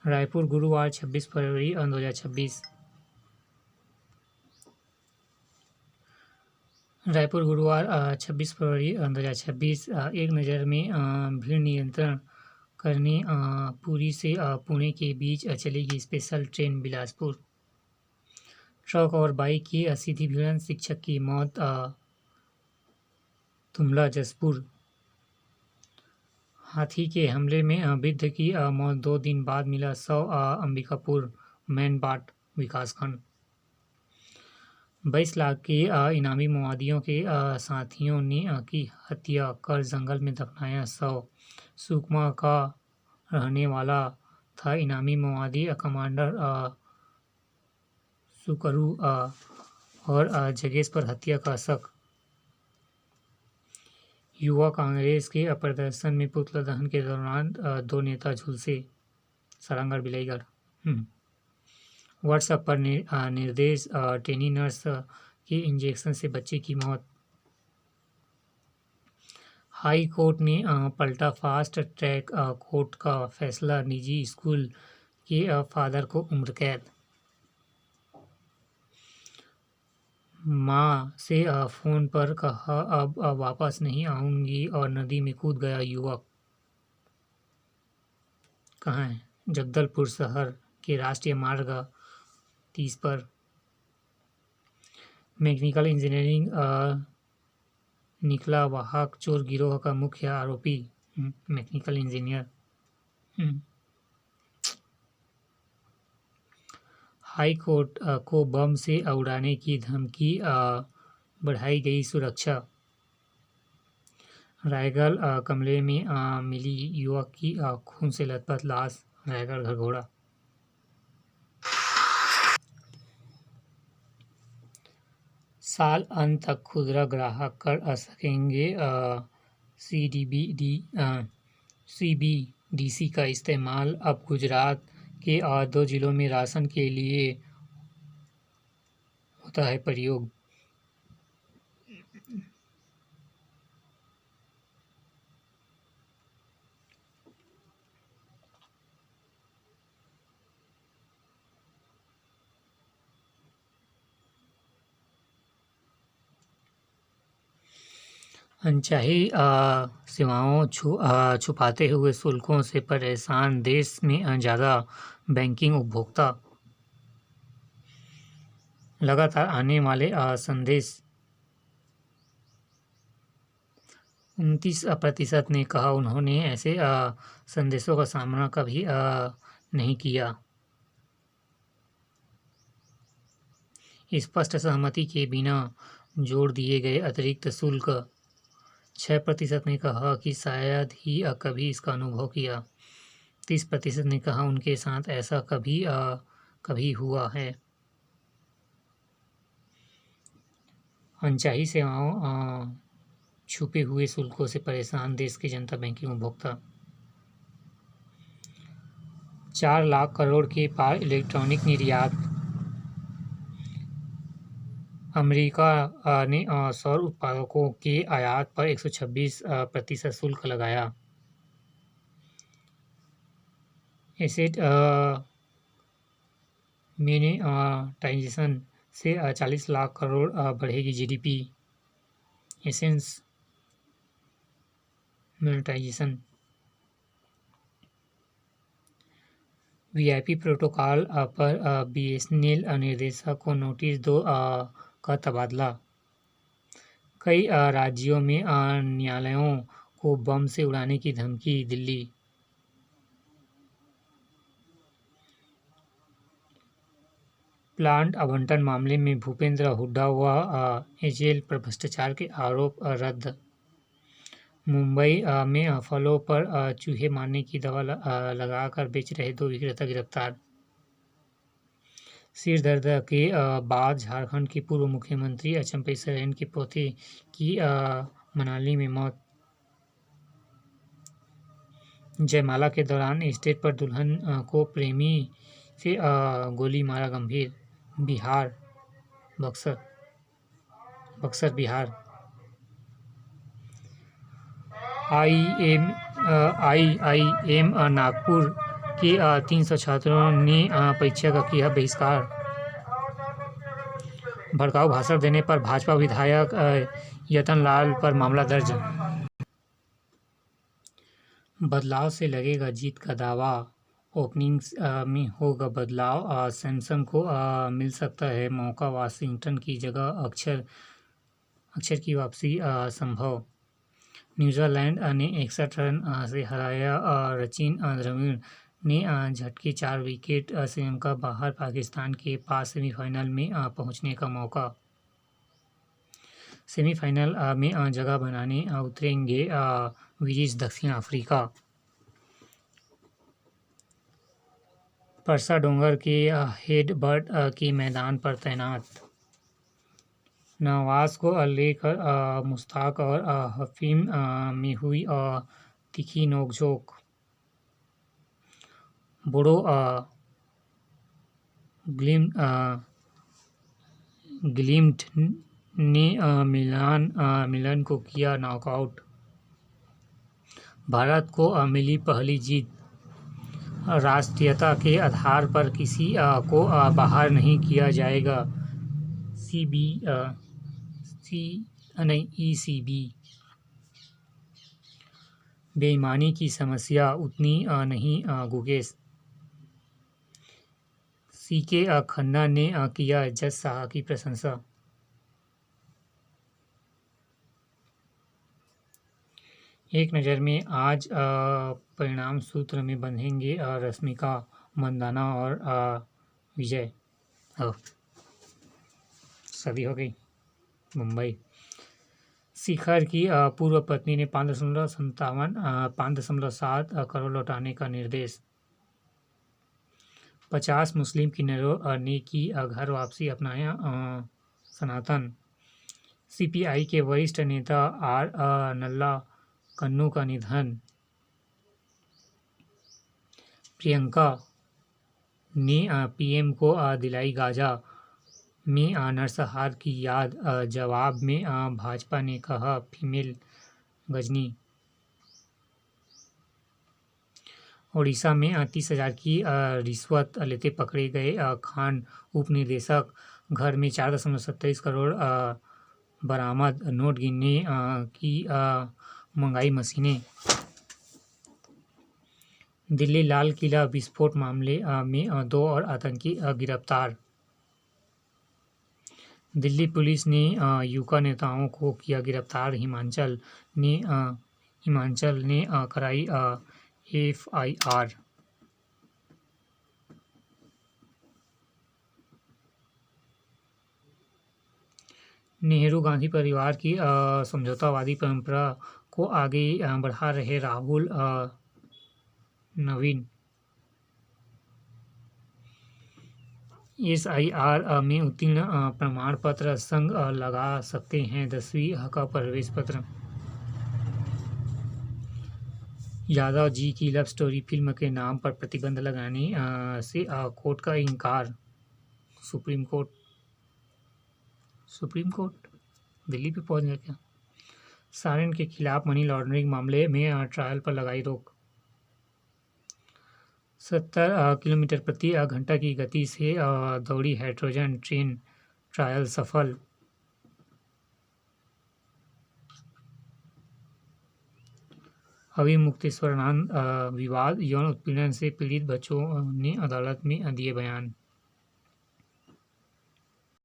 रायपुर गुरुवार 26 फरवरी 2026। रायपुर गुरुवार 26 फरवरी 2026। एक नज़र में भीड़ नियंत्रण करने पुरी से पुणे के बीच चलेगी स्पेशल ट्रेन बिलासपुर। ट्रक और बाइक की सीधी भिड़ंत, शिक्षक की मौत तुमला जसपुर। हाथी के हमले में वृद्ध की मौत, 2 दिन बाद मिला शव, अंबिकापुर मैनपाट विकासखंड। 22 लाख के इनामी माओवादियों के साथियों ने की हत्या कर जंगल में दफनाया शव। सुकमा का रहने वाला था इनामी माओवादी कमांडर सुकरू और जगेश पर हत्या का शक। युवा कांग्रेस के प्रदर्शन में पुतला दहन के दौरान 2 नेता झुलसे, सारंगढ़ बिलाईगढ़। व्हाट्सएप पर निर्देश, ट्रेनी नर्स के इंजेक्शन से बच्चे की मौत। हाई कोर्ट ने पलटा फास्ट ट्रैक कोर्ट का फैसला, निजी स्कूल के फादर को उम्र कैद। मां से फोन पर कहा अब वापस नहीं आऊंगी और नदी में कूद गया युवक। कहाँ है? जगदलपुर शहर के राष्ट्रीय मार्ग 30 पर। मैकेनिकल इंजीनियरिंग निकला वाहक चोर गिरोह का मुख्य आरोपी। Mechanical engineer. हाई कोर्ट को बम से उड़ाने की धमकी, बढ़ाई गई सुरक्षा। रायगढ़ कमरे में मिली युवक की खून से लथपथ लाश, रायगढ़ घरघोड़ा। साल अंत तक खुदरा ग्राहक कर सकेंगे सीबीडीसी का इस्तेमाल। अब गुजरात के 2 जिलों में राशन के लिए होता है प्रयोग। अनचाही सेवाओं छुपाते हुए शुल्कों से परेशान देश में ज़्यादा बैंकिंग उपभोक्ता। लगातार आने वाले संदेश। 29% ने कहा उन्होंने ऐसे संदेशों का सामना कभी नहीं किया। स्पष्ट सहमति के बिना जोड़ दिए गए अतिरिक्त शुल्क। 6% ने कहा कि शायद ही कभी इसका अनुभव किया। 30% ने कहा उनके साथ ऐसा कभी हुआ है। अनचाही सेवाओं छुपे हुए शुल्कों से परेशान देश की जनता, बैंकिंग उपभोक्ता। 4 लाख करोड़ के पार इलेक्ट्रॉनिक निर्यात। अमेरिका ने सौर उत्पादकों के आयात पर 126% शुल्क लगाया। एसेट मोनेटाइजेशन से 40 लाख करोड़ बढ़ेगी GDP. Assets monetisation. VIP protocol पर बीएसएनएल निर्देशक को नोटिस 2 का तबादला। कई राज्यों में न्यायालयों को बम से उड़ाने की धमकी, दिल्ली। प्लांट आवंटन मामले में भूपेंद्र हुड्डा व एचएएल पर भ्रष्टाचार के आरोप रद्द। मुंबई में फलों पर चूहे मारने की दवा लगाकर बेच रहे 2 विक्रेता गिरफ्तार। सिर दर्द के बाद झारखंड की पूर्व मुख्यमंत्री अचंपे सोरेन के पोते की मनाली में मौत। जयमाला के दौरान स्टेज पर दुल्हन को प्रेमी से गोली मारा, गंभीर। बिहार, बक्सर बिहार। आईआईएम नागपुर कि 300 छात्रों ने परीक्षा का किया बहिष्कार। भड़काऊ भाषण देने पर भाजपा विधायक यतन लाल पर मामला दर्ज। बदलाव से लगेगा जीत का दावा, ओपनिंग्स में होगा बदलाव। सैमसन को मिल सकता है मौका, वाशिंगटन की जगह अक्षर की वापसी संभव। न्यूजीलैंड ने 61 रन से हराया सचिन द्रविड़ ने झटके 4 विकेट, श्रीलंका बाहर, पाकिस्तान के पास सेमीफाइनल में पहुंचने का मौका। सेमीफाइनल में जगह बनाने उतरेंगे विजेश दक्षिण अफ्रीका। परसा डोंगर के हेडबर्ट के मैदान पर तैनात। नवाज को लेकर मुश्ताक और हफीम में हुई तीखी नोकझोंक। बोडो ग्लिम्ट ने मिलान को किया नॉकआउट। भारत को मिली पहली जीत। राष्ट्रीयता के आधार पर किसी को बाहर नहीं किया जाएगा, ECB। बेईमानी की समस्या उतनी नहीं, गुकेश। CK खन्ना ने किया जज शाह की प्रशंसा। एक नज़र में आज परिणाम सूत्र में बंधेंगे रश्मिका मंदाना और विजय। शादी हो गई। मुंबई। शिखर की पूर्व पत्नी ने 5.7 करोड़ लौटाने का निर्देश। 50 मुस्लिम किन्नरों ने की घर वापसी, अपनाया सनातन। CPI के वरिष्ठ नेता R नल्ला कन्नू का निधन। प्रियंका ने PM को दिलाई गाजा में नरसंहार की याद। जवाब में भाजपा ने कहा फीमेल गजनी। ओडिशा में 30,000 की रिश्वत लेते पकड़े गए खान उप निदेशक। घर में 4.27 करोड़ बरामद। नोट गिनने की मंगाई मशीनें। दिल्ली लाल किला विस्फोट मामले में 2 और आतंकी गिरफ्तार। दिल्ली पुलिस ने यूका नेताओं को किया गिरफ्तार। हिमाचल ने कराई FIR। नेहरू गांधी परिवार की समझौतावादी परंपरा को आगे बढ़ा रहे राहुल। नवीन। SIR में उत्तीर्ण प्रमाण पत्र संग लगा सकते हैं 10वीं का प्रवेश पत्र। यादव जी की लव स्टोरी फिल्म के नाम पर प्रतिबंध लगाने से कोर्ट का इनकार। सुप्रीम कोर्ट दिल्ली पे पहुंच गया क्या? सारण के खिलाफ मनी लॉन्ड्रिंग मामले में ट्रायल पर लगाई रोक। 70 किलोमीटर प्रति घंटा की गति से दौड़ी हाइड्रोजन ट्रेन, ट्रायल सफल। अभिमुक्तेश्वरानंद विवाद, यौन उत्पीड़न से पीड़ित बच्चों ने अदालत में दिए बयान।